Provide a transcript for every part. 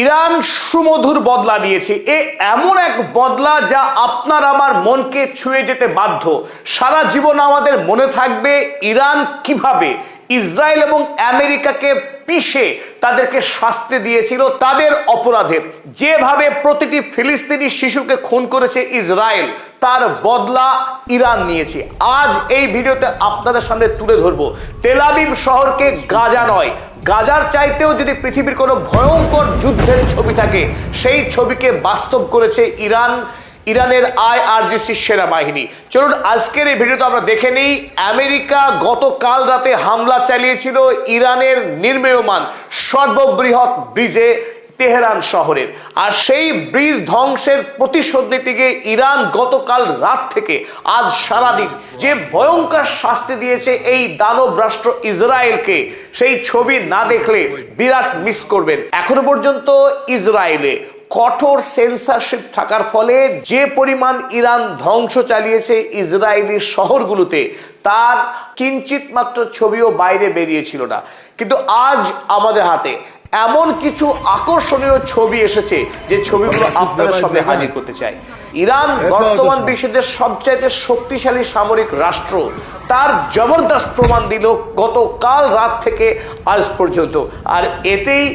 Iran সুমধুর বদলা নিয়েছে। এমন এক বদলা যা আপনার আমার মনকে ছুঁয়ে যেতে বাধ্য। সারা জীবন আমাদের মনে থাকবে ইরান কিভাবে ইসরায়েল এবং আমেরিকাকে পিষে তাদেরকে শাস্তি দিয়েছিল তাদের অপরাধের। যেভাবে প্রতিটি ফিলিস্তিনি শিশুকে খুন করেছে ইসরায়েল, তার বদলা ইরান নিয়েছে। আজ এই ভিডিওতে আপনাদের সামনে তুলে ধরবো তেল আবিব শহরকে গাজা নয়, গাজার চাইতেও যদি পৃথিবীর কোনো ভয়ঙ্কর যুদ্ধের ছবি থাকে, সেই ছবিকে বাস্তব করেছে ইরানের আইআরজিসি সেনাবাহিনী। চলুন আজকের এই ভিডিওতে আমরা দেখে নিই আমেরিকা গতকাল রাতে হামলা চালিয়েছিল ইরানের নির্মীয়মান সর্ববৃহৎ ব্রিজে তেহরান শহরের। আর সেই ব্রিজ ধ্বংসের প্রতিশোধ নিতে গিয়ে ইরান গতকাল রাত থেকে আজ সারাদিন যে ভয়ঙ্কর শাস্তি দিয়েছে এই দানব রাষ্ট্র ইসরায়েলকে, সেই ছবি না দেখলে বিরাট মিস করবেন। এখনো পর্যন্ত ইসরায়েলে কঠোর সেন্সরশিপ থাকার ফলে যে পরিমাণ ইরান ধ্বংস চালিয়েছে ইসরায়েলি শহরগুলোতে, তার কিঞ্চিত মাত্র ছবিও বাইরে বেরিয়েছিল না। কিন্তু আজ আমাদের হাতে এমন কিছু আকর্ষণীয় ছবি এসেছে যে ছবিগুলো আপনাদের সামনে হাজির করতে চাই। ইরান বর্তমান বিশ্বের যে সবচাইতে শক্তিশালী সামরিক রাষ্ট্র, তার জবরদস্ত প্রমাণ দিল গতকাল রাত থেকে আজ পর্যন্ত। আর এতেই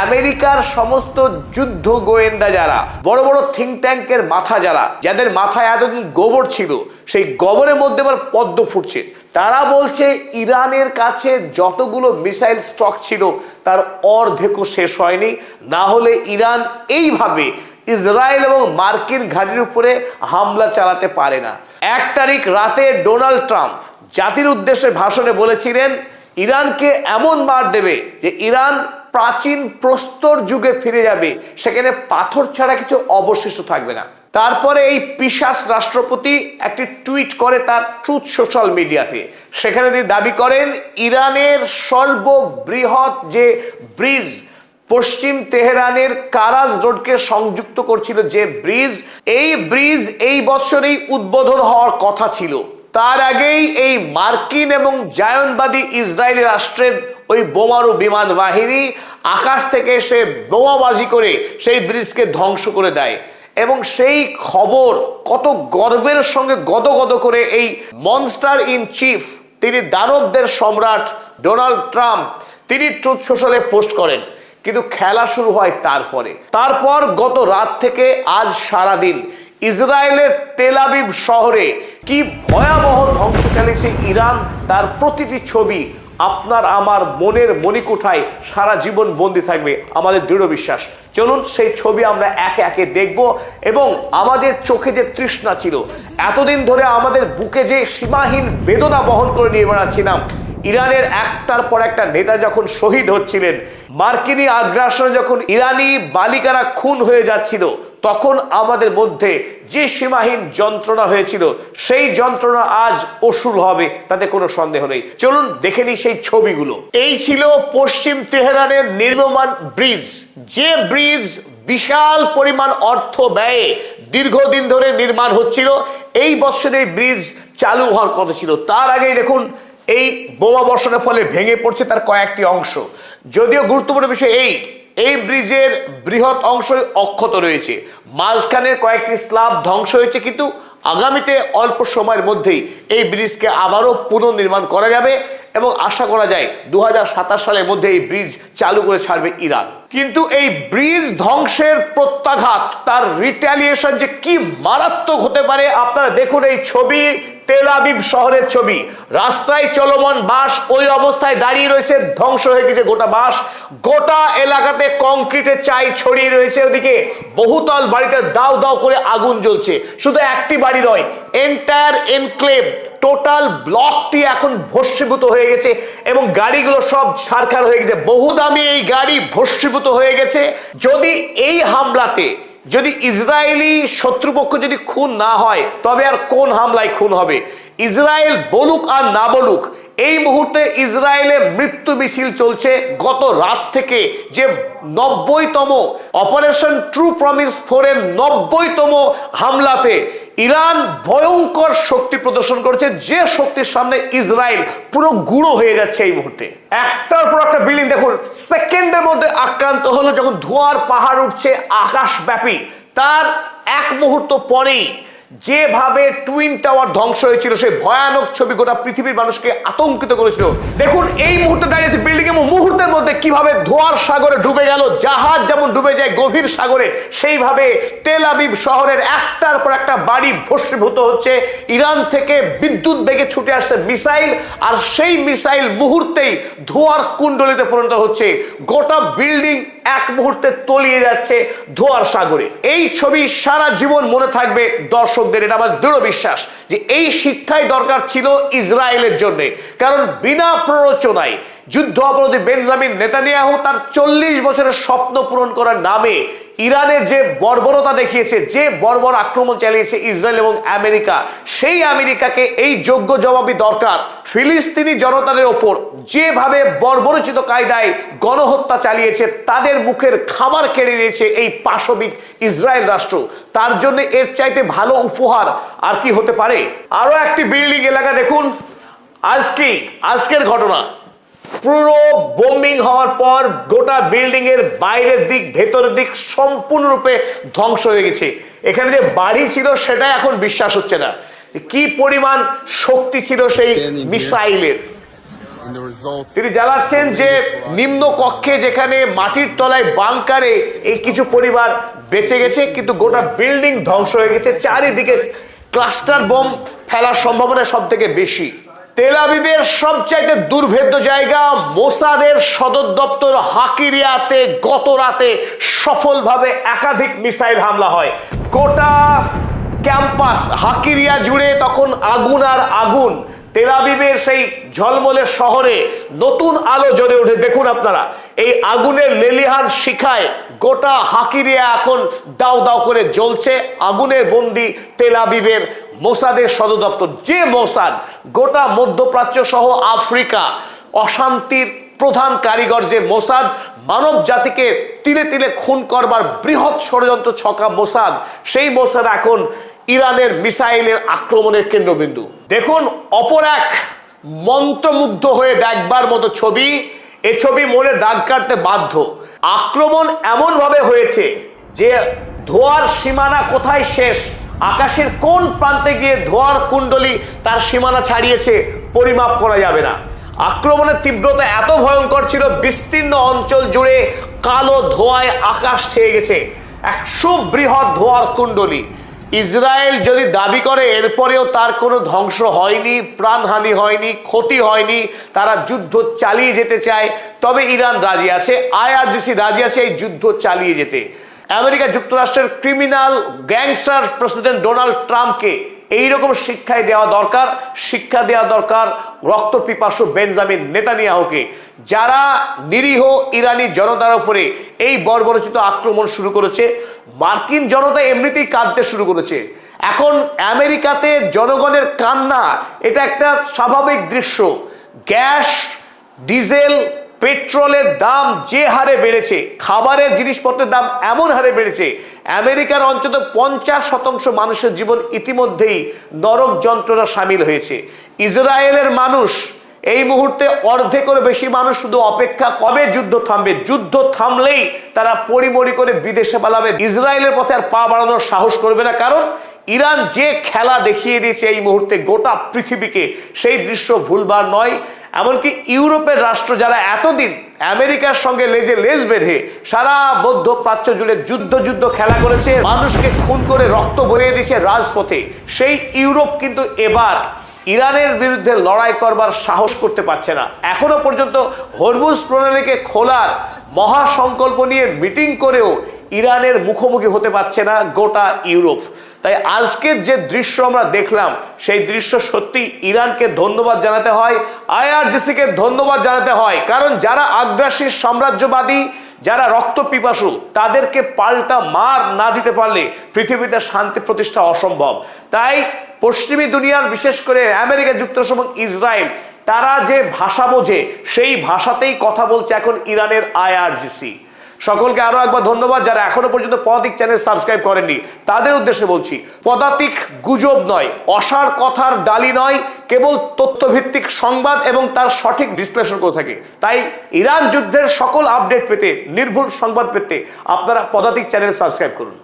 আমেরিকার সমস্ত যুদ্ধ গোয়েন্দা যারা, বড় বড় থিঙ্ক ট্যাঙ্কের মাথা যারা, যাদের মাথায় এতদিন গোবর ছিল, সেই গোবরের মধ্যে আবার পদ্ম ফুটছে। তারা বলছে ইরানের কাছে যতগুলো মিসাইল স্টক ছিল তার অর্ধেকও শেষ হয়নি, না হলে ইরান এইভাবে ইসরায়েল এবং মার্কিন ঘাঁটির উপরে হামলা চালাতে পারে না। 1 তারিখ রাতে ডোনাল্ড ট্রাম্প জাতির উদ্দেশ্যে ভাষণে বলেছিলেন ইরানকে এমন মার দেবে যে ইরান প্রাচীন প্রস্তর যুগে ফিরে যাবে, সেখানে পাথর ছাড়া কিছু অবশিষ্ট থাকবে না। তারপরে এই পিশাচ রাষ্ট্রপতি একটি টুইট করে তার ট্রুথ সোশ্যাল মিডিয়াতে। সেখানে তিনি দাবি করেন ইরানের সর্ববৃহৎ যে ব্রিজ, পশ্চিম তেহরানের কারাজ রোডকে সংযুক্ত করছিল যে ব্রিজ, এই ব্রিজ এই বছরেই উদ্বোধন হওয়ার কথা ছিল। তার আগেই এই মার্কিন এবং জায়নবাদী ইসরায়েলি রাষ্ট্রের ওই বোমারু বিমান বাহিনী আকাশ থেকে এসে বোমাবাজি করে সেই ব্রিজকে ধ্বংস করে দেয়। এবং সেই খবর কত গর্বের সঙ্গে গদগদ করে এই মনস্টার ইন চিফ, তিনি দানবদের সম্রাট ডোনাল্ড ট্রাম্প, তিনি ট্রুথ সোশ্যালে পোস্ট করেন। কিন্তু খেলা শুরু হয় তারপর গত রাত থেকে আজ সারাদিন ইসরায়েলের তেল আবিব শহরে কি ভয়াবহ ধ্বংস চালিয়েছে ইরান, তার প্রতিটি ছবি আপনার আমার মনের মণিকুঠায় সারা জীবন বন্দী থাকবে, আমাদের দৃঢ় বিশ্বাস। চলুন সেই ছবি আমরা একে একে দেখব। এবং আমাদের চোখে যে তৃষ্ণা ছিল, এতদিন ধরে আমাদের বুকে যে সীমাহীন বেদনা বহন করে নিয়ে বেড়াচ্ছিলাম, ইরানের একটার পর একটা নেতা যখন শহীদ হচ্ছিলেন, মার্কিনী আগ্রাসনে যখন ইরানি বালিকারা খুন হয়ে যাচ্ছিল, তখন আমাদের মধ্যে যে সীমাহীন যন্ত্রণা হয়েছিল, সেই যন্ত্রণা আজ অসুল হবে, তাতে কোনো সন্দেহ নেই। চলুন দেখে নিই সেই ছবিগুলো। এই ছিল পশ্চিম তেহরানের নির্মীয়মান ব্রিজ, যে ব্রিজ বিশাল পরিমাণ অর্থ ব্যয়ে দীর্ঘদিন ধরে নির্মাণ হচ্ছিল। এই বছরে এই ব্রিজ চালু হওয়ার কথা ছিল। তার আগেই দেখুন এই বোমা বর্ষণের ফলে ভেঙে পড়ছে তার কয়েকটি অংশ। যদিও গুরুত্বপূর্ণ বিষয় এই ব্রিজের বৃহৎ অংশ অক্ষত রয়েছে, মাঝখানের কয়েকটি স্ল্যাব ধ্বংস হয়েছে, কিন্তু আগামীতে অল্প সময়ের মধ্যেই এই ব্রিজকে আবারও পুনর্নির্মাণ করা যাবে এবং আশা করা যায় 2027 সালের মধ্যে এই ব্রিজ চালু করে ছাড়বে ইরান। কিন্তু এই ব্রিজ ধ্বংসের প্রত্যাঘাত, তার রিটালিয়েশন যে কি মারাত্মক হতে পারে, আপনারা দেখুন এই ছবি, তেল আবিব শহরের ছবি। রাস্তায় চলমান বাস ওই অবস্থায় দাঁড়িয়ে রয়েছে, ধ্বংস হয়ে গেছে গোটা বাস। গোটা এলাকাতে কংক্রিটের চাই ছড়িয়ে রয়েছে, ওদিকে বহুতল বাড়িতে দাও দাও করে আগুন জ্বলছে। শুধু একটি বাড়ি নয়, এন্টায়ার এনক্লেভ, টোটাল ব্লকটি এখন ভস্মীভূত হয়ে গেছে এবং গাড়িগুলো সব ছারখার হয়ে গেছে। বহু দামি এই গাড়ি ভস্মীভূত হয়ে গেছে। যদি এই হামলাতে যদি ইসরায়েলি শত্রুপক্ষ যদি খুন না হয়, তবে আর কোন হামলায় খুন হবে? ইসরায়েল বলুক আর না বলুক, এই মুহূর্তে ইসরায়েলে মৃত্যু মিছিল চলছে। গত রাত থেকে যে 90তম অপারেশন ট্রু প্রমিস 4 এর 90তম হামলাতে ইরান ভয়ঙ্কর শক্তি প্রদর্শন করেছে, যে শক্তির সামনে ইসরায়েল পুরো গুঁড়ো হয়ে যাচ্ছে এই মুহূর্তে। একটার পর একটা বিল্ডিং দেখুন সেকেন্ডের মধ্যে আক্রান্ত হলো, যখন ধোঁয়ার পাহাড় উঠছে আকাশব্যাপী, তার এক মুহূর্ত পরেই যেভাবে টুইন টাওয়ার ধ্বংস হয়েছিল সেই ভয়ানক ছবি গোটা পৃথিবীর মানুষকে আতঙ্কিত করেছিল। দেখুন এই মুহূর্তে দাঁড়িয়েছে বিল্ডিং এবং মুহূর্তের মধ্যে কিভাবে ধোঁয়ার সাগরে ডুবে গেল, জাহাজ যেমন ডুবে যায় গভীর সাগরে, সেইভাবে তেল আবিব শহরের একটার পর একটা বাড়ি ভস্মীভূত হচ্ছে। ইরান থেকে বিদ্যুৎ বেগে ছুটে আসছে মিসাইল, আর সেই মিসাইল মুহূর্তেই ধোঁয়ার কুণ্ডলিতে পরিণত হচ্ছে। গোটা বিল্ডিং এক মুহূর্তে তলিয়ে যাচ্ছে ধোঁয়ার সাগরে। এই ছবি সারা জীবন মনে থাকবে দর্শকদের, এটা আমার দৃঢ় বিশ্বাস যে এই শিক্ষাই দরকার ছিল ইসরায়েলের জন্য। কারণ বিনা প্ররোচনায় যুদ্ধ অপরাধী বেঞ্জামিন নেতানিয়াহু তার 40 বছরের স্বপ্ন পূরণ করার নামে ইরানে যে বর্বরতা দেখিয়েছে, যে বর্বর আক্রমণ চালিয়েছে ইসরায়েল এবং আমেরিকা, সেই আমেরিকাকে এই যোগ্য জবাবই দরকার। ফিলিস্তিনি জনতাদের ওপর যেভাবে বর্বরচিত কায়দায় গণহত্যা চালিয়েছে, তাদের মুখের খাবার কেড়ে নিয়েছে এই পাশবিক ইসরায়েল রাষ্ট্র, তার জন্য এর চাইতে ভালো উপহার আর কি হতে পারে? আরো একটি বিল্ডিং এলাকা দেখুন, আজকের ঘটনা। পুরো বোম্বিং হওয়ার পর গোটা বিল্ডিং এর বাইরের দিক ভেতরের দিক সম্পূর্ণরূপে ধ্বংস হয়ে গেছে। এখানে যে বাড়ি ছিল সেটা এখন বিশ্বাস হচ্ছে না, কি পরিমাণ শক্তি ছিল সেই মিসাইলের। তিনি জানাচ্ছেন যে নিম্ন কক্ষে, যেখানে মাটির তলায় বাংকারে এই কিছু পরিবার বেঁচে গেছে, কিন্তু গোটা বিল্ডিং ধ্বংস হয়ে গেছে। চারিদিকে ক্লাস্টার বোম ফেলার সম্ভাবনা সব থেকে বেশি। তেল আবিবের সবচাইতে দুর্ভেদ্য জায়গা মোসাদের সদর দপ্তর হাকিরিয়াতে গত রাতে সফলভাবে একাধিক মিসাইল হামলা হয়। গোটা ক্যাম্পাস হাকিরিয়া জুড়ে তখন আগুন আর আগুন। তেল আবিবের সেই ঝলমলে শহরে নতুন আলো জ্বলে ওঠে। দেখুন আপনারা এই আগুনের লেলিহান শিখায় গোটা হাকিরিয়া এখন দাও দাও করে জ্বলছে। আগুনের বন্দি তেল আবিবের মোসাদের সদর দপ্তর, যে মোসাদ গোটা মধ্যপ্রাচ্য সহ আফ্রিকা অশান্তির প্রধান কারিগর, যে মোসাদ মানব জাতিকে তিলে তিলে খুন করবার বৃহৎ ষড়যন্ত্র ছকা মোসাদ, সেই মোসাদ এখন ইরানের মিসাইলের আক্রমণের কেন্দ্রবিন্দু। দেখুন অপর এক মন্ত্রমুগ্ধ হয়ে দেখবার মতো ছবি, এ ছবি মনে দাগ কাটতে বাধ্য। আক্রমণ এমন ভাবে হয়েছে যে ধোঁয়ার সীমানা কোথায় শেষ, আকাশের কোন প্রান্তে গিয়ে ধোঁয়ার কুণ্ডলী তার সীমানা ছাড়িয়েছে পরিমাপ করা যাবে না। আক্রমণের তীব্রতা এত ভয়ঙ্কর ছিল, বিস্তীর্ণ অঞ্চল জুড়ে কালো ধোঁয়ায় আকাশ ছেয়ে গেছে, এক সুবৃহৎ ধোঁয়ার কুণ্ডলী। ইসরায়েল যদি দাবি করে এরপরেও তার কোনো ধ্বংস হয়নি, প্রাণহানি হয়নি, ক্ষতি হয়নি, তারা যুদ্ধ চালিয়ে যেতে চায়, তবে ইরান রাজি আছে, আইআরজিসি রাজি আছে এই যুদ্ধ চালিয়ে যেতে। আমেরিকা যুক্তরাষ্ট্রের ক্রিমিনাল গ্যাংস্টার প্রেসিডেন্ট ডোনাল্ড ট্রাম্পকে এইরকম শিক্ষা দেওয়া দরকার রক্ত পিপাসু বেঞ্জামিন নেতানিয়াহুকে, যারা নিরীহ ইরানি জনতার উপরে এই বর্বরচিত আক্রমণ শুরু করেছে। মার্কিন জনতা এমনিতেই কাঁদতে শুরু করেছে। এখন আমেরিকাতে জনগণের কান্না এটা একটা স্বাভাবিক দৃশ্য। গ্যাস, ডিজেল, পেট্রোলের দাম যে হারে বেড়েছে, খাবারের জিনিসপত্রের দাম এমন হারে বেড়েছে, আমেরিকার অন্তত 50% মানুষের জীবন ইতিমধ্যেই নরক যন্ত্রণা সামিল হয়েছে। ইসরায়েলের মানুষ এই মুহূর্তে অর্ধেকেরও বেশি মানুষ শুধু অপেক্ষা কবে যুদ্ধ থামবে, যুদ্ধ থামলেই তারা পরিমরি করে বিদেশে পালাবে, ইসরায়েলের পথে আর পা বাড়ানোর সাহস করবে না। কারণ ইরান যে খেলা দেখিয়ে দিয়েছে এই মুহূর্তে গোটা পৃথিবীকে, সেই দৃশ্য ভুলবার নয়। এমনকি ইউরোপের রাষ্ট্র যারা এতদিন আমেরিকার সঙ্গে লেজে লেজ বেঁধে সারা মধ্যপ্রাচ্য জুড়ে যুদ্ধ খেলা করেছে, মানুষকে খুন করে রক্ত বইয়ে দিয়েছে রাজপথে, সেই ইউরোপ কিন্তু এবার ইরানের বিরুদ্ধে লড়াই করবার সাহস করতে পারছে না। এখনো পর্যন্ত হরমুজ প্রণালীকে খোলার মহাসংকল্প নিয়ে মিটিং করেও ইরানের মুখোমুখি হতে পারছে না গোটা ইউরোপ। তাই আজকের যে দৃশ্য আমরা দেখলাম, সেই দৃশ্য সত্যি ইরানকে ধন্যবাদ জানাতে হয়, আইআরজিসিকে ধন্যবাদ জানাতে হয়। কারণ যারা আগ্রাসী সাম্রাজ্যবাদী, যারা রক্ত পিপাসু, তাদেরকে পাল্টা মার না দিতে পারলে পৃথিবীতে শান্তি প্রতিষ্ঠা অসম্ভব। তাই পশ্চিমী দুনিয়ার, বিশেষ করে আমেরিকা যুক্তরাষ্ট্র এবং ইসরায়েল, তারা যে ভাষা বোঝে সেই ভাষাতেই কথা বলছে এখন ইরানের আইআরজিসি। সকলকে আরো একবার ধন্যবাদ। যারা এখনো পর্যন্ত পদাতিক চ্যানেল সাবস্ক্রাইব করেননি তাদের উদ্দেশ্যে বলছি, পদাতিক গুজব নয়, অসার কথার ডালি নয়, কেবল তথ্যভিত্তিক সংবাদ এবং তার সঠিক বিশ্লেষণ করে থাকে। তাই ইরান যুদ্ধের সকল আপডেট পেতে, নির্ভুল সংবাদ পেতে আপনারা পদাতিক চ্যানেল সাবস্ক্রাইব করুন।